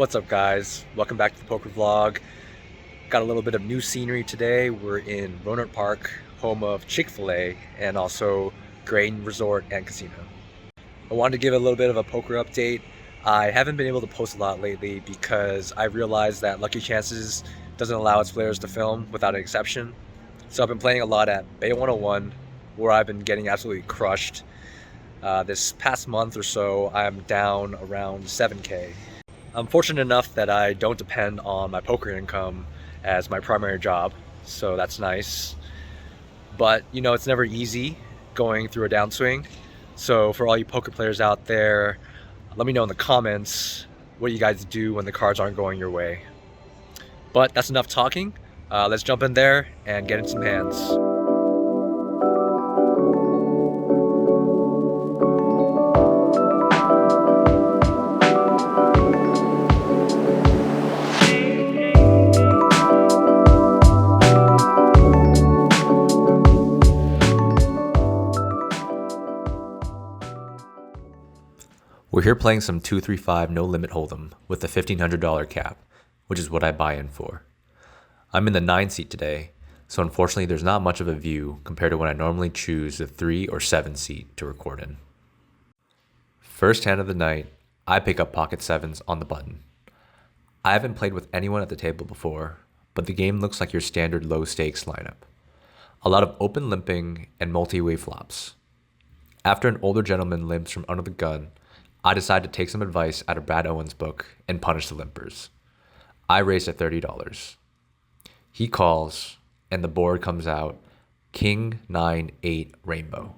What's up, guys? Welcome back to the poker vlog. Got a little bit of new scenery today. We're in Roanoke Park, home of Chick-fil-A and also Graton Resort and Casino. I wanted to give a little bit of a poker update. I haven't been able to post a lot lately because I realized that Lucky Chances doesn't allow its players to film without an exception. So I've been playing a lot at Bay 101, where I've been getting absolutely crushed. This past month or so, I'm down around 7K. I'm fortunate enough that I don't depend on my poker income as my primary job, so that's nice. But it's never easy going through a downswing. So for all you poker players out there, let me know in the comments what you guys do when the cards aren't going your way. But that's enough talking. Let's jump in there and get in some hands. We're here playing some 2-3-5 no limit hold'em with a $1,500 cap, which is what I buy in for. I'm in the 9 seat today, so unfortunately there's not much of a view compared to when I normally choose the 3 or 7 seat to record in. First hand of the night, I pick up pocket 7s on the button. I haven't played with anyone at the table before, but the game looks like your standard low stakes lineup. A lot of open limping and multi-way flops. After an older gentleman limps from under the gun, I decide to take some advice out of Brad Owen's book and punish the limpers. I raise at $30. He calls, and the board comes out King 9-8 Rainbow.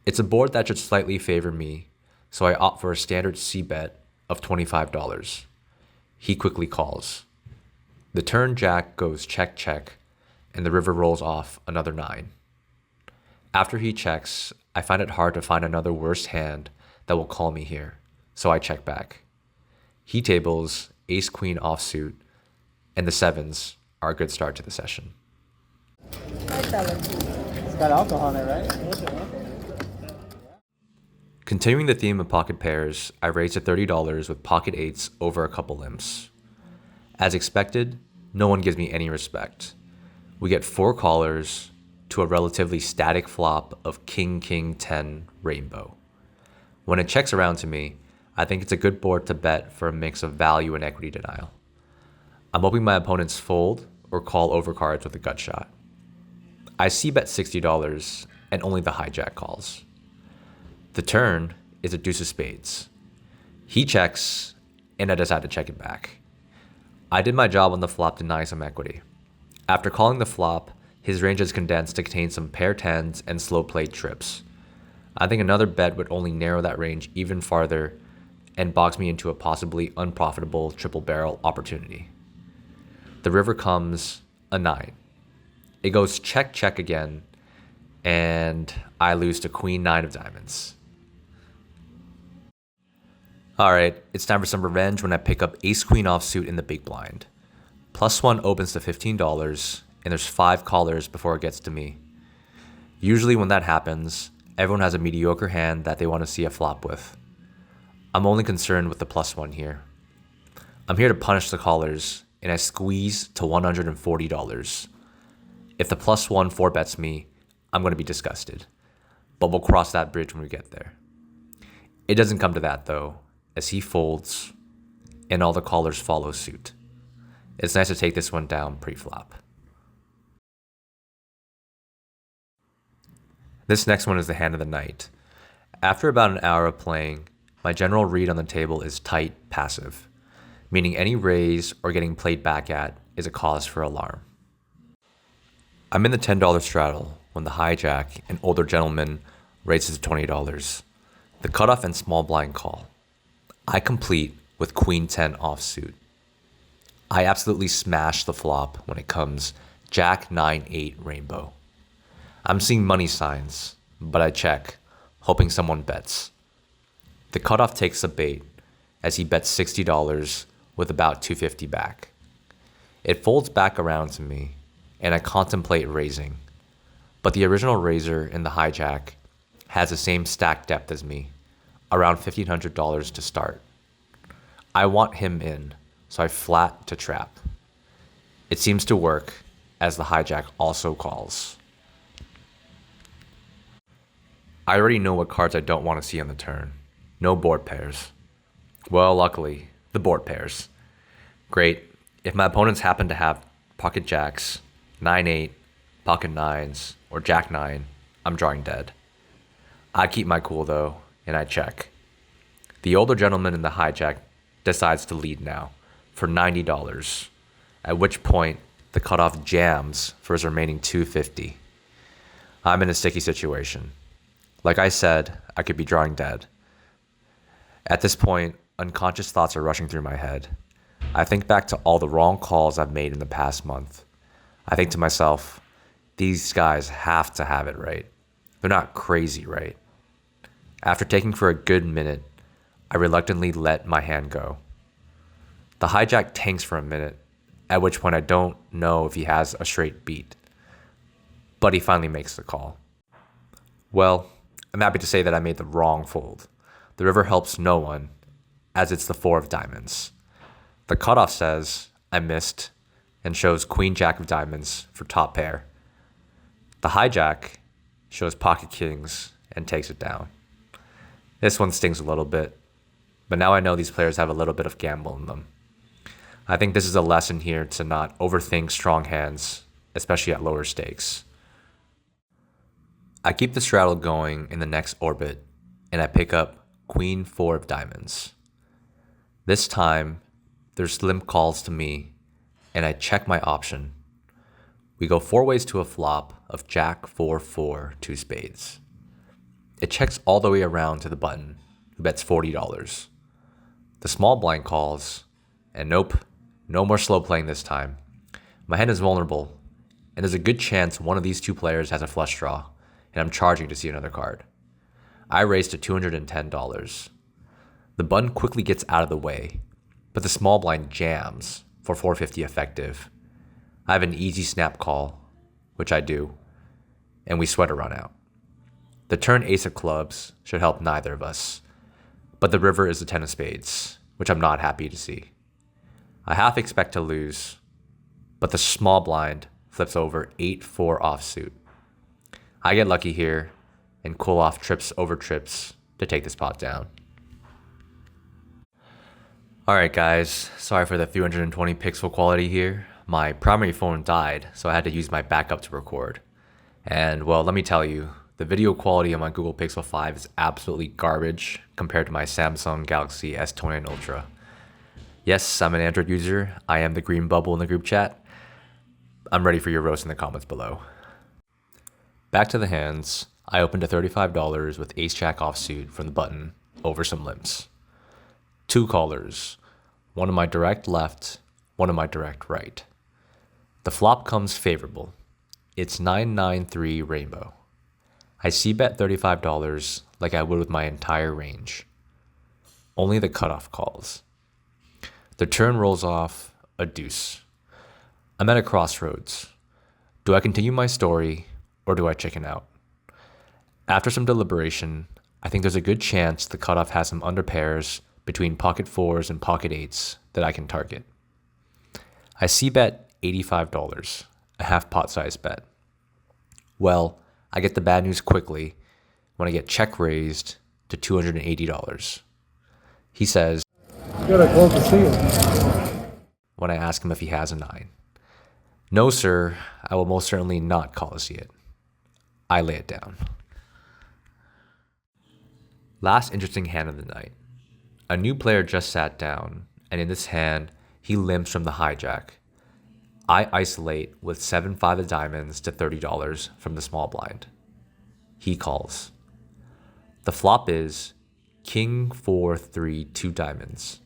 It's a board that should slightly favor me, so I opt for a standard C-bet of $25. He quickly calls. The turn jack goes check check, and the river rolls off another 9. After he checks, I find it hard to find another worse hand that will call me here, so I check back. He tables ace queen offsuit, and the 7s are a good start to the session. It's got alcohol in it, right? Continuing the theme of pocket pairs, I raised to $30 with pocket 8s over a couple limps. As expected, no one gives me any respect. We get 4 callers to a relatively static flop of King 10 Rainbow. When it checks around to me, I think it's a good board to bet for a mix of value and equity denial. I'm hoping my opponents fold or call overcards with a gut shot. I c-bet $60 and only the hijack calls. The turn is a deuce of spades. He checks and I decide to check it back. I did my job on the flop denying some equity. After calling the flop, his range is condensed to contain some pair 10s and slow played trips. I think another bet would only narrow that range even farther and box me into a possibly unprofitable triple barrel opportunity. The river comes a 9. It goes check check again, and I lose to Queen 9 of diamonds. Alright, it's time for some revenge when I pick up ace queen offsuit in the big blind. +1 opens to $15, and there's 5 callers before it gets to me. Usually when that happens, everyone has a mediocre hand that they want to see a flop with. I'm only concerned with the +1 here. I'm here to punish the callers, and I squeeze to $140. If the +1 4-bets me, I'm going to be disgusted. But we'll cross that bridge when we get there. It doesn't come to that though, as he folds, and all the callers follow suit. It's nice to take this one down pre-flop. This next one is the hand of the night. After about an hour of playing, my general read on the table is tight passive, meaning any raise or getting played back at is a cause for alarm. I'm in the $10 straddle when the hijack, an older gentleman, raises to $20. The cutoff and small blind call. I complete with Queen 10 offsuit. I absolutely smash the flop when it comes Jack 9-8 Rainbow. I'm seeing money signs, but I check, hoping someone bets. The cutoff takes a bait, as he bets $60 with about $250 back. It folds back around to me, and I contemplate raising, but the original raiser in the hijack has the same stack depth as me, around $1,500 to start. I want him in, so I flat to trap. It seems to work, as the hijack also calls. I already know what cards I don't want to see on the turn. No board pairs. Well, luckily, the board pairs. Great. If my opponents happen to have pocket jacks, 9-8, pocket nines, or jack 9, I'm drawing dead. I keep my cool though, and I check. The older gentleman in the hijack decides to lead now for $90, at which point the cutoff jams for his remaining $250. I'm in a sticky situation. Like I said, I could be drawing dead. At this point, unconscious thoughts are rushing through my head. I think back to all the wrong calls I've made in the past month. I think to myself, these guys have to have it right. They're not crazy, right? After taking for a good minute, I reluctantly let my hand go. The hijack tanks for a minute, at which point I don't know if he has a straight beat. But he finally makes the call. Well, I'm happy to say that I made the wrong fold. The river helps no one, as it's the 4 of diamonds. The cutoff says I missed and shows queen jack of diamonds for top pair. The hijack shows pocket kings and takes it down. This one stings a little bit, but now I know these players have a little bit of gamble in them. I think this is a lesson here to not overthink strong hands, especially at lower stakes. I keep the straddle going in the next orbit, and I pick up queen 4 of diamonds. This time, there's limp calls to me, and I check my option. We go 4 ways to a flop of jack 4-4 2 spades. It checks all the way around to the button, who bets $40. The small blind calls, and nope, no more slow playing this time. My hand is vulnerable, and there's a good chance one of these two players has a flush draw, and I'm charging to see another card. I raise to $210. The button quickly gets out of the way, but the small blind jams for $450 effective. I have an easy snap call, which I do, and we sweat a run out. The turn ace of clubs should help neither of us, but the river is the 10 of spades, which I'm not happy to see. I half expect to lose, but the small blind flips over 8-4 offsuit. I get lucky here and cool off trips over trips to take this pot down. Alright guys, sorry for the 320 pixel quality here. My primary phone died, so I had to use my backup to record. And well, let me tell you, the video quality on my Google Pixel 5 is absolutely garbage compared to my Samsung Galaxy S29 Ultra. Yes, I'm an Android user. I am the green bubble in the group chat. I'm ready for your roast in the comments below. Back to the hands, I opened to $35 with ace-jack offsuit from the button over some limps. 2 callers, one on my direct left, one on my direct right. The flop comes favorable. It's 9-9-3 rainbow. I c-bet $35 like I would with my entire range. Only the cutoff calls. The turn rolls off a deuce. I'm at a crossroads. Do I continue my story or do I chicken out? After some deliberation, I think there's a good chance the cutoff has some under pairs between pocket 4s and pocket 8s that I can target. I c-bet $85, a half pot size bet. Well, I get the bad news quickly when I get check raised to $280. He says, Good, I close the seal. when I ask him if he has a 9. No, sir, I will most certainly not call a see it. I lay it down. Last interesting hand of the night. A new player just sat down, and in this hand, he limps from the hijack. I isolate with 7-5 of diamonds to $30 from the small blind. He calls. The flop is king 4-3 2 diamonds.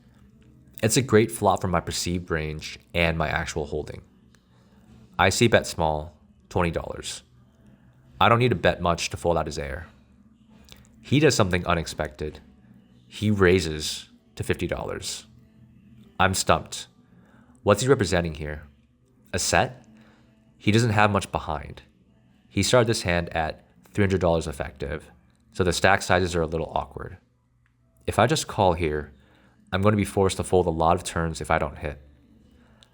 It's a great flop for my perceived range and my actual holding. I c-bet small, $20. I don't need to bet much to fold out his air. He does something unexpected. He raises to $50. I'm stumped. What's he representing here? A set? He doesn't have much behind. He started this hand at $300 effective, so the stack sizes are a little awkward. If I just call here, I'm going to be forced to fold a lot of turns if I don't hit.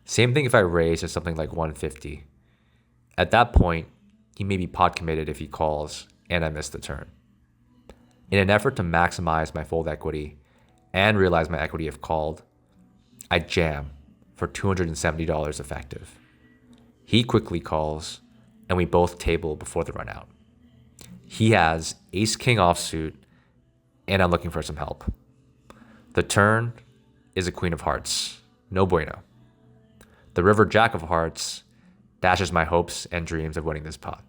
Same thing if I raise to something like 150. At that point, he may be pot committed if he calls and I miss the turn. In an effort to maximize my fold equity and realize my equity if called, I jam for $270 effective. He quickly calls, and we both table before the run out. He has ace-king offsuit, and I'm looking for some help. The turn is a queen of hearts. No bueno. The river jack of hearts dashes my hopes and dreams of winning this pot.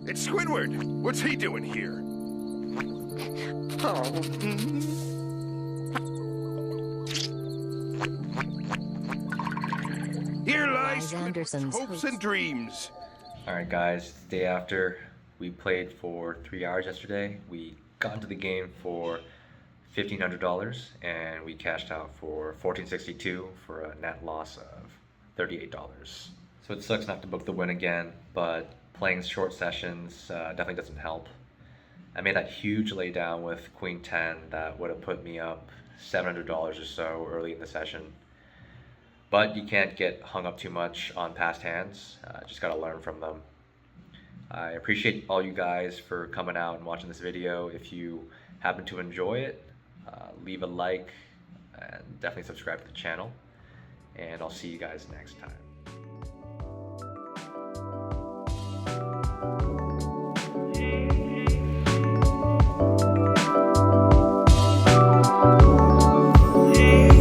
It's Squidward! What's he doing here? Here lies Anderson's hopes and dreams. All right, guys, day after we played for 3 hours yesterday, we got into the game for $1,500 and we cashed out for $1,462 for a net loss of $38. So it sucks not to book the win again, but playing short sessions definitely doesn't help. I made that huge laydown with Queen 10 that would have put me up $700 or so early in the session. But you can't get hung up too much on past hands. Just gotta learn from them. I appreciate all you guys for coming out and watching this video. If you happen to enjoy it, leave a like and definitely subscribe to the channel. And I'll see you guys next time.